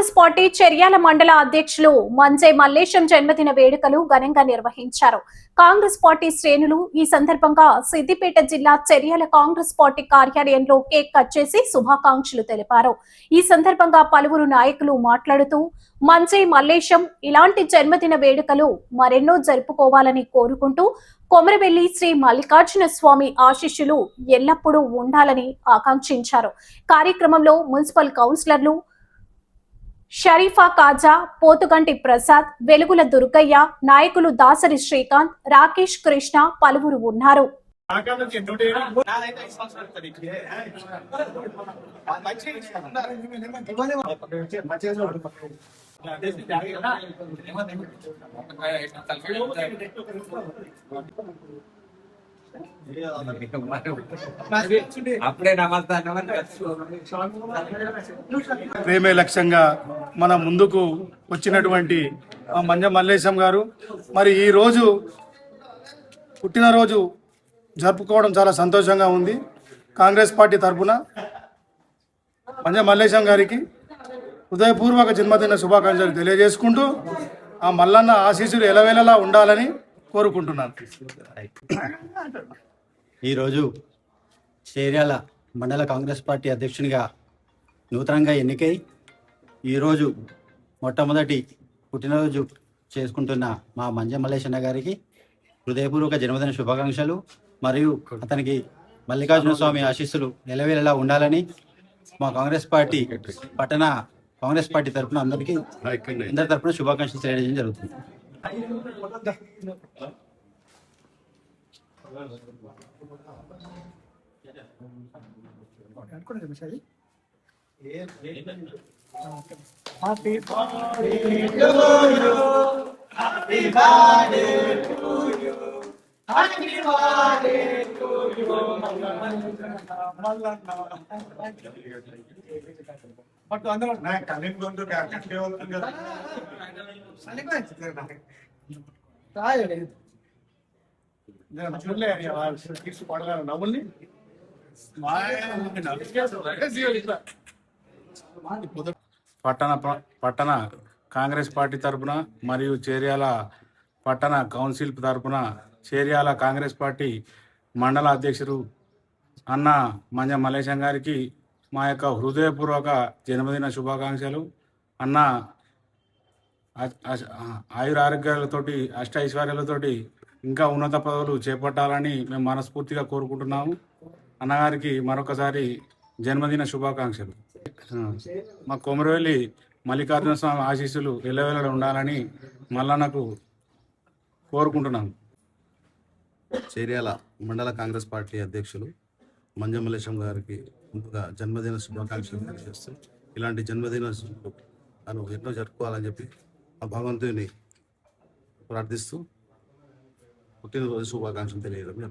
Congress party Cheriyal మండల అధ్యక్షులు మంజే మల్లేశం జన్మదిన వేడుకలు ఘనంగా నిర్వహించారు. కాంగ్రెస్ పార్టీ శ్రేణులు ఈ సందర్భంగా సిద్దిపేట జిల్లా చర్యాల కాంగ్రెస్ పార్టీ కార్యాలయంలో కేక్ కట్ చేసి శుభాకాంక్షలు తెలిపారు. ఈ సందర్భంగా పలువురు నాయకులు మాట్లాడుతూ మంజే మల్లేశం ఇలాంటి జన్మదిన వేడుకలు మరెన్నో జరుపుకోవాలని కోరుకుంటూ కొమరవెల్లి శ్రీ మల్లికార్జున స్వామి ఆశీస్సులు ఎల్లప్పుడూ ఉండాలని ఆకాంక్షించారు. కార్యక్రమంలో మున్సిపల్ కౌన్సిలర్లు షరీఫా కాజా, పోతుగంటి ప్రసాద్, వెలుగుల దుర్గయ్య, నాయకులు దాసరి శ్రీకాంత్, రాకేష్ కృష్ణ పలువురు ఉన్నారు. ప్రేమే లక్ష్యంగా మన ముందుకు వచ్చినటువంటి మంజ మల్లేశం గారు మరి ఈ రోజు పుట్టినరోజు జరుపుకోవడం చాలా సంతోషంగా ఉంది. కాంగ్రెస్ పార్టీ తరఫున మంజ మల్లేశం గారికి హృదయపూర్వక జన్మదిన శుభాకాంక్షలు తెలియజేసుకుంటూ ఆ మల్లన్న ఆశీస్సులు ఎలవేళలా ఉండాలని కోరుకుంటున్నాను. ఈరోజు చేర్యాల మండల కాంగ్రెస్ పార్టీ అధ్యక్షునిగా నూతనంగా ఎన్నికై ఈరోజు మొట్టమొదటి పుట్టినరోజు చేసుకుంటున్న మా మంజ మల్లేశన్న గారికి హృదయపూర్వక జన్మదిన శుభాకాంక్షలు మరియు అతనికి మల్లికార్జున స్వామి ఆశీస్సులు ఎలవేళలా ఉండాలని మా కాంగ్రెస్ పార్టీ తరఫున అందరి తరఫున శుభాకాంక్షలు తెలియజేయడం జరుగుతుంది. Happy birthday to you. Happy birthday to you. Happy birthday to you. But andalo na kanin gondu kakke అవుతుంది కదా. సలిగా రాయలే. నేను చూడలే ఆ కిడ్స్ పడగారు నవ్వుల్ని. పట్టణ కాంగ్రెస్ పార్టీ తరఫున మరియు చేర్యాల పట్టణ కౌన్సిల్ తరఫున చేర్యాల కాంగ్రెస్ పార్టీ మండల అధ్యక్షుడు అన్న మంజ మల్లేశం గారికి మా యొక్క హృదయపూర్వక జన్మదిన శుభాకాంక్షలు. అన్న ఆయురారోగ్యాలతోటి అష్టైశ్వర్యాలతోటి ఇంకా ఉన్నత పదవులు చేపట్టాలని మేము మనస్ఫూర్తిగా కోరుకుంటున్నాము. అన్నగారికి మరొకసారి జన్మదిన శుభాకాంక్షలు. మా కొమరవెల్లి మల్లికార్జున స్వామి ఆశీస్సులు ఎల్లవేళ ఉండాలని మల్లన్నకు కోరుకుంటున్నాము. చేర్యాల మండల కాంగ్రెస్ పార్టీ అధ్యక్షులు మంజ మల్లేశం గారికి ముందుగా జన్మదిన శుభాకాంక్షలు తెలియజేస్తూ ఇలాంటి జన్మదిన తను ఎన్నో జరుపుకోవాలని చెప్పి ఆ భగవంతుని ప్రార్థిస్తూ పుట్టినరోజు శుభాకాంక్షలు తెలియజేయడం